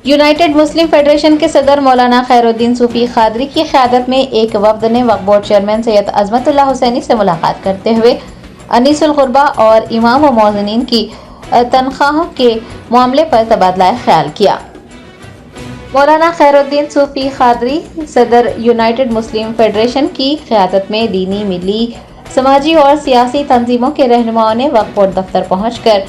United मुस्लिम federation के सदर मौलाना खैरुद्दीन सूफी खादरी की क़यादत में एक वफ़द ने वक्फ बोर्ड चेयरमैन सैयद अज़मतुल्लाह हुसैनी से मुलाकात करते हुए अनीसुल ग़ुरबा और इमाम व मौज़िनीन की तनख्वाहों के मामले पर तबादला ख्याल किया। मौलाना खैरुद्दीन सूफी खादरी सदर यूनाइटेड मुस्लिम फेडरेशन की क़यादत में दीनी, मिली, समाजी और सियासी तंजीमों के रहनुमाओं ने वक्फ बोर्ड दफ्तर पहुंचकर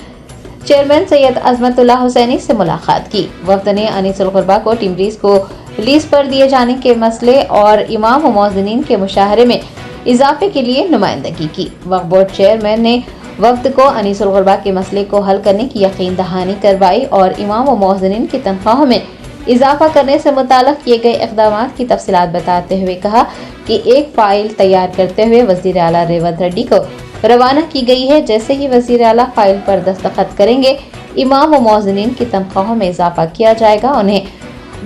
चेयरमैन सैयद अज़मतुल्लाह हुसैनी से मुलाकात की। वफ़द ने अनीसुल ग़ुरबा को टिम्बरीज़ को लीज पर दिए जाने के मसले और इमाम व मौज़िनीन के मुशाहरे में इजाफे के लिए नुमाइंदगी की। वक्फ बोर्ड चेयरमैन ने वफ़द को अनीसुल ग़ुरबा के मसले को हल करने की यकीन दहानी करवाई और इमाम व मौज़िनीन की तनख्वाहों में इजाफा करने से मुताल्लिक़ किए गए इक़दामात की तफसीलात बताते हुए कहा कि एक फ़ाइल तैयार करते हुए वज़ीर आला रेवंत रेड्डी को रवाना की गई है। जैसे ही वज़ीर आला फ़ाइल पर दस्तखत करेंगे, इमाम व मौज़िनीन की तनख्वाहों में इजाफा किया जाएगा, उन्हें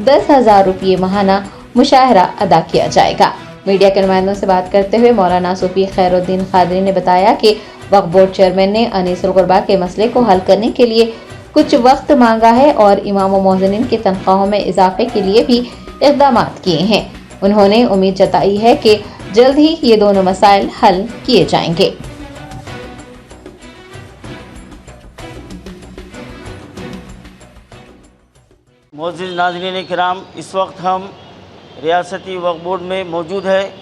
10,000 रुपये माहाना मुशाहरा अदा किया जाएगा। मीडिया के नुमाइंदों से बात करते हुए मौलाना सूफी खैरुद्दीन खादरी ने बताया कि वक्फ बोर्ड चेयरमैन ने अनीसुल ग़ुरबा के मसले को हल करने के लिए कुछ वक्त मांगा है और इमाम व मौज़िनीन की तनख्वाहों में इजाफे के लिए भी इक़दामात किए हैं। उन्होंने उम्मीद जताई है कि जल्द ही ये दोनों मसाइल हल किए जाएंगे। मोअज़्ज़िज़ नाज़रीन किराम, इस वक्त हम रियासती वक्फ बोर्ड में मौजूद है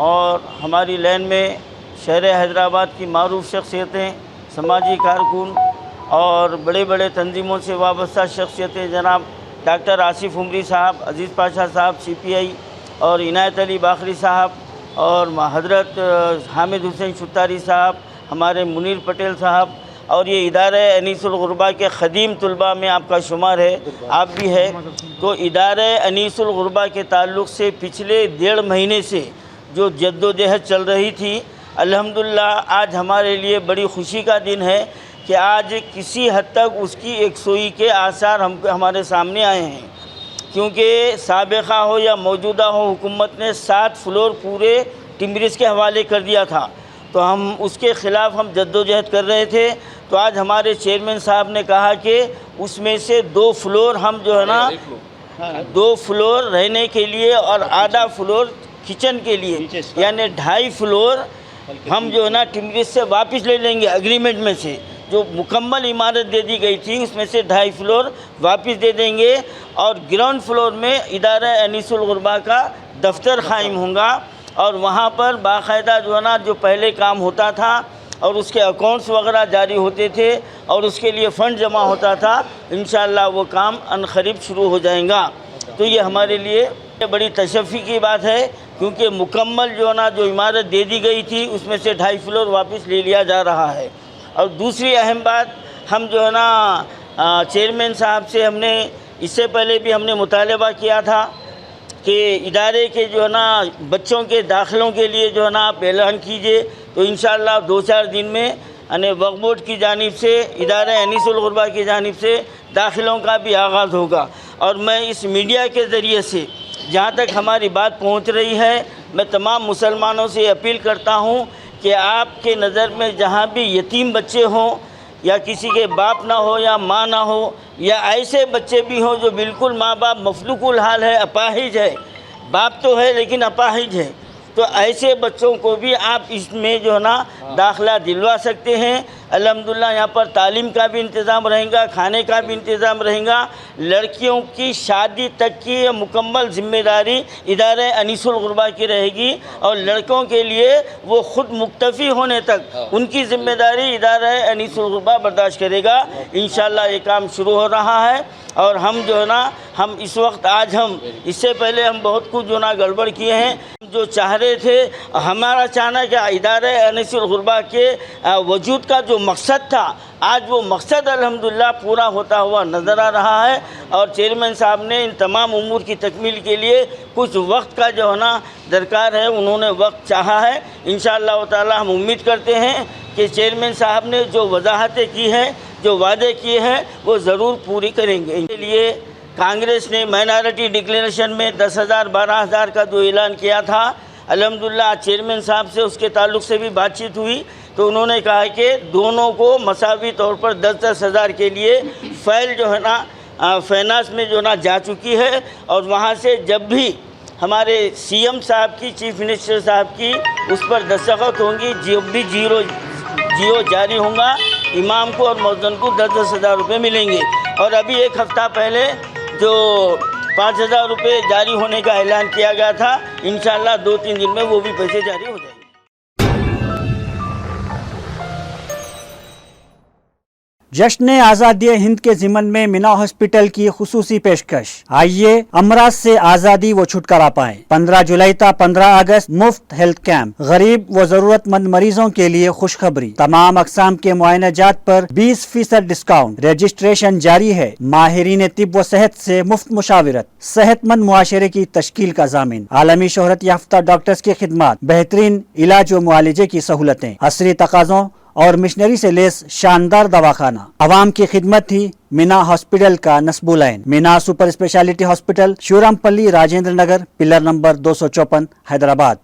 और हमारी लाइन में शहर हैदराबाद की मारूफ शख्सियतें, समाजी कारकुन और बड़े बड़े तंजीमों से वाबस्ता शख्सियतें जनाब डॉक्टर आसिफ उमरी साहब, अज़ीज़ पाशा साहब CPI और इनायत अली बाखरी साहब और हज़रत हामिद हुसैन शुतारी साहब, हमारे मुनीर पटेल साहब और ये इदारे अनीसुल ग़ुरबा के ख़दीम तलबा में आपका शुमार है, आप भी है। तो इदारे अनीसुल ग़ुरबा के ताल्लुक़ से पिछले 1.5 महीने से जो जद्दोजहद चल रही थी, अल्हम्दुलिल्लाह आज हमारे लिए बड़ी खुशी का दिन है कि आज किसी हद तक उसकी एकसुई के आसार हमारे सामने आए हैं। क्योंकि साबिक़ा हो या मौजूदा हो, हुकूमत ने 7 फ्लोर पूरे टिम्बरीज़ के हवाले कर दिया था, तो हम उसके ख़िलाफ़ हम जद्दोजहद कर रहे थे। तो आज हमारे चेयरमैन साहब ने कहा कि उसमें से 2 फ्लोर हम जो है ना 2 फ्लोर रहने के लिए और आधा फ्लोर किचन के लिए, यानी 2.5 फ्लोर हम जो है ना टिम्बरीज़ से वापस ले लेंगे। एग्रीमेंट में से जो मुकम्मल इमारत दे दी गई थी उसमें से 2.5 फ्लोर वापस दे देंगे और ग्राउंड फ्लोर में इदारा अनीसुल ग़ुरबा का दफ्तर कायम होगा और वहाँ पर बाकायदा जो है ना जो पहले काम होता था और उसके अकाउंट्स वगैरह जारी होते थे और उसके लिए फ़ंड जमा होता था, इंशाअल्लाह वो काम अनक़रीब शुरू हो जाएगा। तो ये हमारे लिए बड़ी तशफ़ी की बात है क्योंकि मुकम्मल जो है ना जो इमारत दे दी गई थी उसमें से 2.5 फ्लोर वापस ले लिया जा रहा है। और दूसरी अहम बात, हम जो है ना चेयरमैन साहब से हमने इससे पहले भी हमने मुतालबा किया था कि इदारे के जो है ना बच्चों के दाखिलों के लिए जो है ना आप ऐलान कीजिए। तो इंशाअल्लाह 2-4 दिन में यानी वक्फ बोर्ड की जानिब से, इदारा अनीसुल ग़ुरबा की जानिब से दाखिलों का भी आगाज़ होगा। और मैं इस मीडिया के ज़रिए से जहाँ तक हमारी बात पहुँच रही है, मैं तमाम मुसलमानों से अपील करता हूँ कि आपके नज़र में जहाँ भी यतीम बच्चे हों या किसी के बाप ना हो या माँ ना हो या ऐसे बच्चे भी हों जो बिल्कुल माँ बाप मफलूकुल हाल है, अपाहिज है, बाप तो है लेकिन अपाहिज है, तो ऐसे बच्चों को भी आप इसमें जो है ना दाखिला दिलवा सकते हैं। अल्हम्दुलिल्लाह यहाँ पर तालीम का भी इंतज़ाम रहेगा, खाने का भी इंतज़ाम रहेगा। लड़कियों की शादी तक की मुकम्मल ज़िम्मेदारी इदारे अनीसुल ग़ुरबा की रहेगी और लड़कों के लिए वो ख़ुद मुक्तफ़ी होने तक उनकी ज़िम्मेदारी इदारा अनीसुल ग़ुरबा बर्दाश्त करेगा। इंशाअल्लाह ये काम शुरू हो रहा है और हम जो है ना हम इस वक्त आज हम इससे पहले हम बहुत कुछ जो ना गड़बड़ किए हैं। जो चाह रहे थे, हमारा चाहना कि इदारे अनीसुल ग़ुरबा के वजूद का जो मकसद था, आज वो मकसद अल्हम्दुलिल्लाह पूरा होता हुआ नज़र आ रहा है। और चेयरमैन साहब ने इन तमाम उमूर की तकमील के लिए कुछ वक्त का जो है ना दरकार है, उन्होंने वक्त चाहा है। इंशाअल्लाह ताला हम उम्मीद करते हैं कि चेयरमैन साहब ने जो वजाहतें की हैं, जो वादे किए हैं, वो ज़रूर पूरी करेंगे। इसके लिए कांग्रेस ने माइनॉरिटी डिक्लेरेशन में 10,000 12,000 का जो ऐलान किया था, अल्हम्दुलिल्लाह चेयरमैन साहब से उसके ताल्लुक़ से भी बातचीत हुई तो उन्होंने कहा कि दोनों को मसावी तौर पर 10-10 हज़ार के लिए फ़ाइल जो है ना फाइनेंस में जो ना जा चुकी है, और वहाँ से जब भी हमारे सीएम साहब की, चीफ मिनिस्टर साहब की उस पर दस्तखत होंगी, जब भी जियो जारी होगा, इमाम को और मौज़िन को 10-10 हज़ार रुपये मिलेंगे। और अभी एक हफ़्ता पहले जो 5,000 रुपये जारी होने का ऐलान किया गया था, इंशाअल्लाह 2-3 दिन में वो भी पैसे जारी हो जाएंगे। जश्न आज़ादी हिंद के ज़िमन में मीना हॉस्पिटल की खुसूसी पेशकश। आइए अमराज से आज़ादी व छुटकारा पाएं। 15 जुलाई ta 15 अगस्त मुफ्त हेल्थ कैंप। गरीब व जरूरतमंद मरीजों के लिए खुशखबरी। तमाम अकसाम के मुआयनाजात पर 20% डिस्काउंट। रजिस्ट्रेशन जारी है। माहिरीन तिब व सेहत से मुफ्त मुशावरत। सेहतमंद मुआशरे की तश्कील का जामिन। आलमी शोहरत याफ्ता डॉक्टर्स की खिदमत। बेहतरीन इलाज व मुआलजे की सहूलतें। असरी तकाज़ों और मिशनरी से लेस शानदार दवाखाना। आवाम की खिदमत थी मीना हॉस्पिटल का नस्बुलैन। Meena super speciality hospital, Shurampalli, Rajendra Nagar, pillar number 254, Hyderabad.